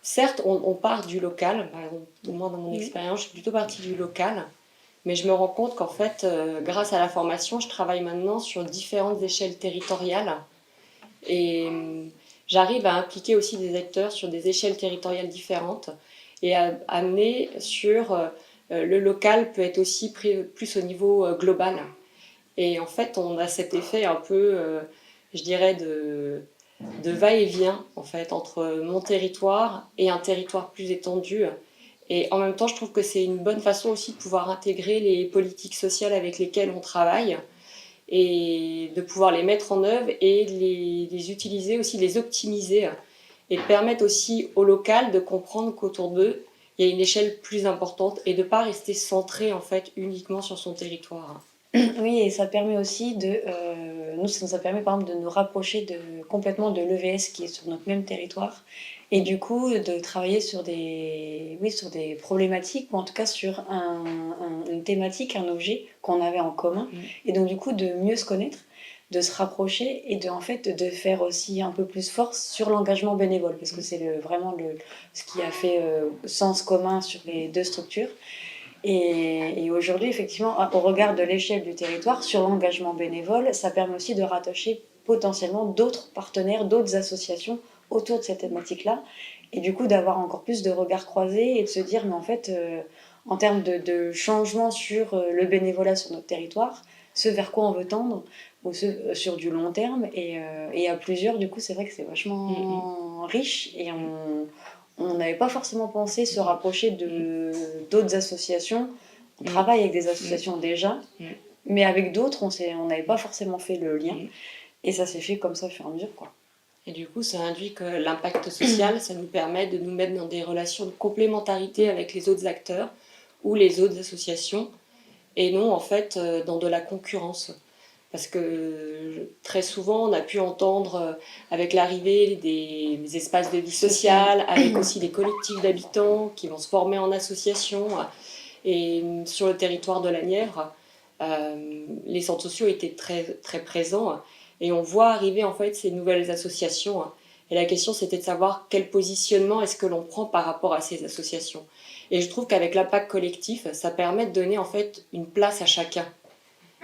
certes, on part du local, par exemple, moi dans mon expérience, je suis plutôt partie du local, mais je me rends compte qu'en fait, grâce à la formation, je travaille maintenant sur différentes échelles territoriales et j'arrive à impliquer aussi des acteurs sur des échelles territoriales différentes et à amener sur le local peut être aussi plus au niveau global. Et en fait, on a cet effet un peu, je dirais, de va-et-vient en fait, entre mon territoire et un territoire plus étendu. Et en même temps, je trouve que c'est une bonne façon aussi de pouvoir intégrer les politiques sociales avec lesquelles on travaille et de pouvoir les mettre en œuvre et les utiliser aussi, les optimiser et permettre aussi au local de comprendre qu'autour d'eux, il y a une échelle plus importante et de ne pas rester centré en fait uniquement sur son territoire. Oui, et ça permet aussi nous, ça permet par exemple de nous rapprocher complètement de l'EVS qui est sur notre même territoire, et du coup de travailler sur sur des problématiques, ou en tout cas sur une thématique, un objet qu'on avait en commun, et donc du coup de mieux se connaître, de se rapprocher et en fait de faire aussi un peu plus force sur l'engagement bénévole, parce que c'est vraiment ce qui a fait sens commun sur les deux structures. Et aujourd'hui, effectivement, au regard de l'échelle du territoire, sur l'engagement bénévole, ça permet aussi de rattacher potentiellement d'autres partenaires, d'autres associations autour de cette thématique-là, et du coup d'avoir encore plus de regards croisés et de se dire, mais en fait, en termes de changement sur le bénévolat sur notre territoire, ce vers quoi on veut tendre, ou sur du long terme, et à plusieurs, du coup, c'est vrai que c'est vachement riche, et on n'avait pas forcément pensé se rapprocher d'autres associations. On travaille avec des associations déjà, mais avec d'autres, on n'avait pas forcément fait le lien. Et ça s'est fait comme ça au fur et à mesure, quoi. Et du coup, ça induit que l'impact social, ça nous permet de nous mettre dans des relations de complémentarité avec les autres acteurs ou les autres associations, et non en fait dans de la concurrence. Parce que très souvent, on a pu entendre avec l'arrivée des espaces de vie sociale, avec aussi des collectifs d'habitants qui vont se former en association. Et sur le territoire de la Nièvre, les centres sociaux étaient très, très présents. Et on voit arriver en fait ces nouvelles associations. Et la question, c'était de savoir quel positionnement est-ce que l'on prend par rapport à ces associations. Et je trouve qu'avec l'impact collectif, ça permet de donner en fait une place à chacun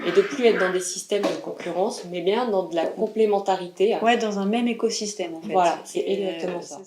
et de plus être dans des systèmes de concurrence, mais bien dans de la complémentarité. Ouais, dans un même écosystème en fait. Voilà, c'est exactement ça.